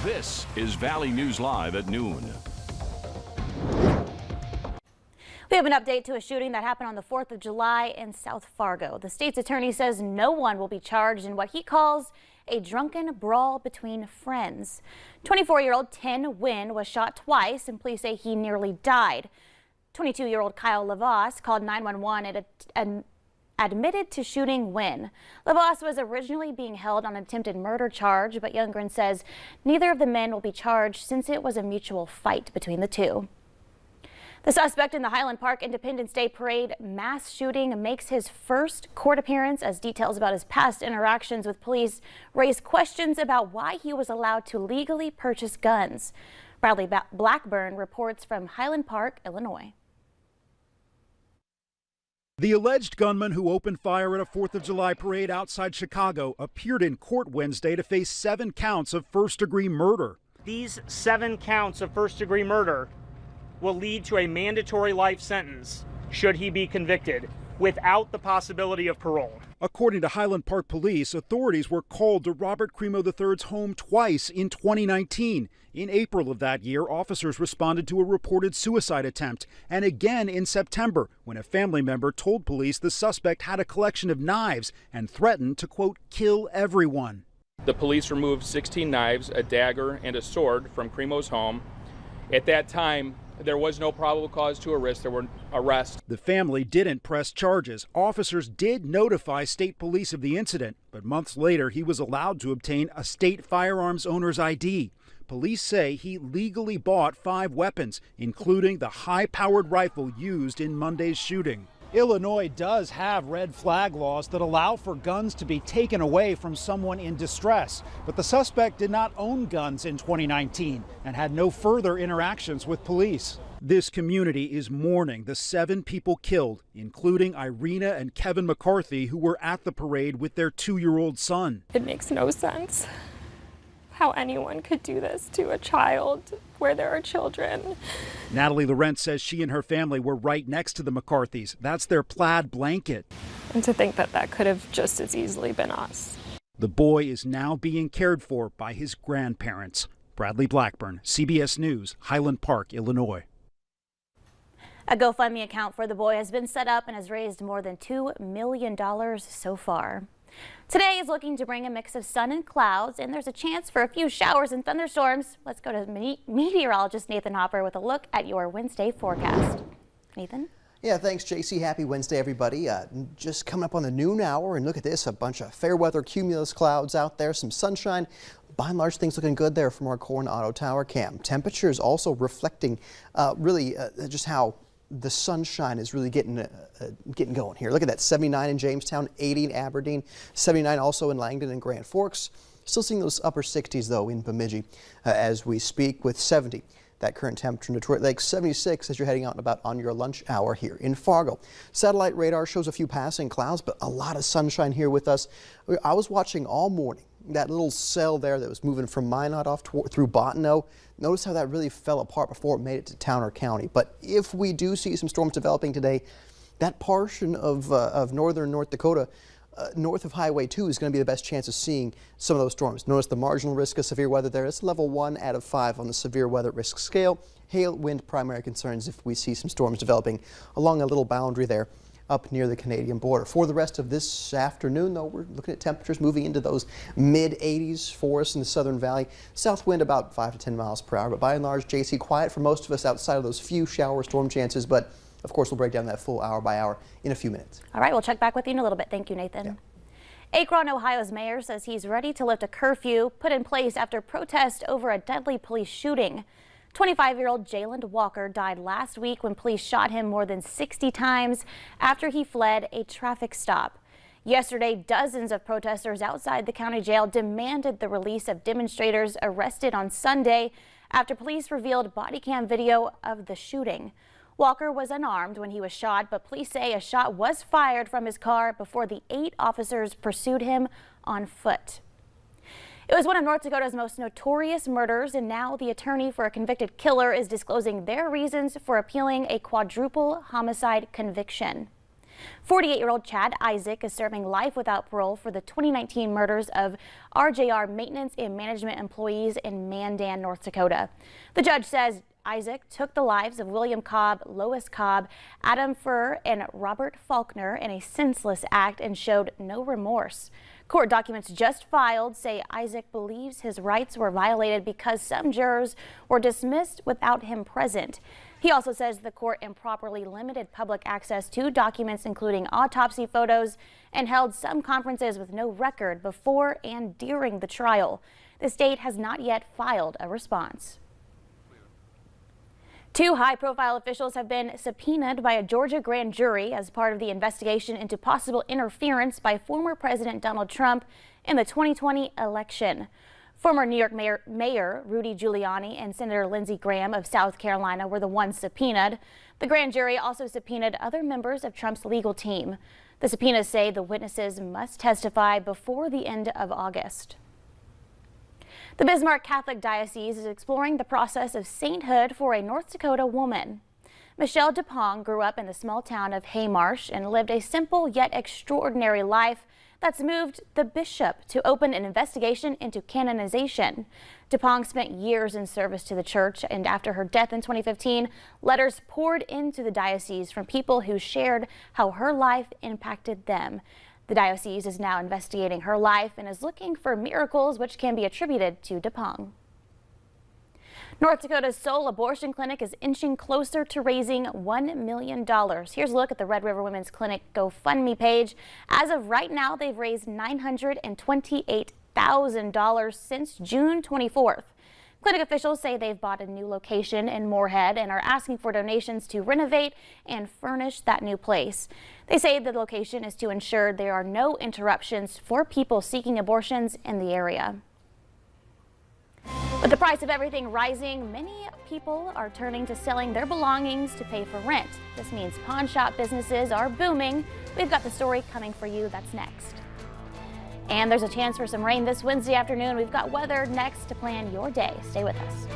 This is Valley News Live at noon. We have an update to a shooting that happened on the 4th of July in South Fargo. The state's attorney says no one will be charged in what he calls a drunken brawl between friends. 24-year-old Tin Nguyen was shot twice and police say he nearly died. 22-year-old Kyle Lavas called 911 and admitted to shooting Nguyen. Lavas was originally being held on an attempted murder charge, but Youngren says neither of the men will be charged since it was a mutual fight between the two. The suspect in the Highland Park Independence Day Parade mass shooting makes his first court appearance as details about his past interactions with police raise questions about why he was allowed to legally purchase guns. Bradley Blackburn reports from Highland Park, Illinois. The alleged gunman who opened fire at a 4th of July parade outside Chicago appeared in court Wednesday to face 7 counts of first-degree murder. These 7 counts of first-degree murder will lead to a mandatory life sentence should he be convicted, without the possibility of parole. According to Highland Park Police, authorities were called to Robert Crimo III's home twice in 2019. In April of that year, officers responded to a reported suicide attempt, and again in September when a family member told police the suspect had a collection of knives and threatened to, quote, kill everyone. The police removed 16 knives, a dagger, and a sword from Crimo's home. At that time, there was no probable cause to arrest. There were arrests. The family didn't press charges. Officers did notify state police of the incident, but months later he was allowed to obtain a state firearms owner's ID. Police say he legally bought 5 weapons, including the high-powered rifle used in Monday's shooting. Illinois does have red flag laws that allow for guns to be taken away from someone in distress, but the suspect did not own guns in 2019 and had no further interactions with police. This community is mourning the 7 people killed, including Irina and Kevin McCarthy, who were at the parade with their 2-year-old son. It makes no sense how anyone could do this to a child where there are children. Natalie Laurent says she and her family were right next to the McCarthys. That's their plaid blanket. And to think that that could have just as easily been us. The boy is now being cared for by his grandparents. Bradley Blackburn, CBS News, Highland Park, Illinois. A GoFundMe account for the boy has been set up and has raised more than $2 million so far. Today is looking to bring a mix of sun and clouds, and there's a chance for a few showers and thunderstorms. Let's go to meteorologist Nathan Hopper with a look at your Wednesday forecast. Nathan? Yeah, thanks, JC. Happy Wednesday, everybody. Just coming up on the noon hour, and look at this, a bunch of fair weather cumulus clouds out there, some sunshine. By and large, things looking good there from our Core and Auto Tower cam. Temperatures also reflecting just how the sunshine is really getting going here. Look at that, 79 in Jamestown, 80 in Aberdeen, 79 also in Langdon and Grand Forks. Still seeing those upper 60s though in Bemidji as we speak, with 70. That current temperature in Detroit Lake, 76 as you're heading out and about on your lunch hour here in Fargo. Satellite radar shows a few passing clouds, but a lot of sunshine here with us. I was watching all morning that little cell there that was moving from Minot off through Bottineau. Notice how that really fell apart before it made it to Towner County. But if we do see some storms developing today, that portion of northern North Dakota north of Highway 2 is going to be the best chance of seeing some of those storms. Notice the marginal risk of severe weather there. It's level 1 out of 5 on the severe weather risk scale. Hail, wind, primary concerns if we see some storms developing along a little boundary there up near the Canadian border. For the rest of this afternoon, though, we're looking at temperatures moving into those mid-80s for us in the Southern Valley. South wind about 5 to 10 miles per hour, but by and large, JC, quiet for most of us outside of those few shower storm chances, but of course, we'll break down that full hour by hour in a few minutes. All right, we'll check back with you in a little bit. Thank you, Nathan. Yeah. Akron, Ohio's mayor says he's ready to lift a curfew put in place after protest over a deadly police shooting. 25-year-old Jayland Walker died last week when police shot him more than 60 times after he fled a traffic stop. Yesterday, dozens of protesters outside the county jail demanded the release of demonstrators arrested on Sunday after police revealed body cam video of the shooting. Walker was unarmed when he was shot, but police say a shot was fired from his car before the 8 officers pursued him on foot. It was one of North Dakota's most notorious murders, and now the attorney for a convicted killer is disclosing their reasons for appealing a quadruple homicide conviction. 48-year-old Chad Isaak is serving life without parole for the 2019 murders of RJR maintenance and management employees in Mandan, North Dakota. The judge says Isaak took the lives of William Cobb, Lois Cobb, Adam Furr, and Robert Faulkner in a senseless act and showed no remorse. Court documents just filed say Isaak believes his rights were violated because some jurors were dismissed without him present. He also says the court improperly limited public access to documents, including autopsy photos, and held some conferences with no record before and during the trial. The state has not yet filed a response. Two high-profile officials have been subpoenaed by a Georgia grand jury as part of the investigation into possible interference by former President Donald Trump in the 2020 election. Former New York Mayor Rudy Giuliani and Senator Lindsey Graham of South Carolina were the ones subpoenaed. The grand jury also subpoenaed other members of Trump's legal team. The subpoenas say the witnesses must testify before the end of August. The Bismarck Catholic Diocese is exploring the process of sainthood for a North Dakota woman. Michelle DuPong grew up in the small town of Haymarsh and lived a simple yet extraordinary life that's moved the bishop to open an investigation into canonization. DuPong spent years in service to the church, and after her death in 2015, letters poured into the diocese from people who shared how her life impacted them. The diocese is now investigating her life and is looking for miracles which can be attributed to DuPong. North Dakota's sole abortion clinic is inching closer to raising $1 million. Here's a look at the Red River Women's Clinic GoFundMe page. As of right now, they've raised $928,000 since June 24th. Clinic officials say they've bought a new location in Moorhead and are asking for donations to renovate and furnish that new place. They say the location is to ensure there are no interruptions for people seeking abortions in the area. With the price of everything rising, many people are turning to selling their belongings to pay for rent. This means pawn shop businesses are booming. We've got the story coming for you. That's next. And there's a chance for some rain this Wednesday afternoon. We've got weather next to plan your day. Stay with us.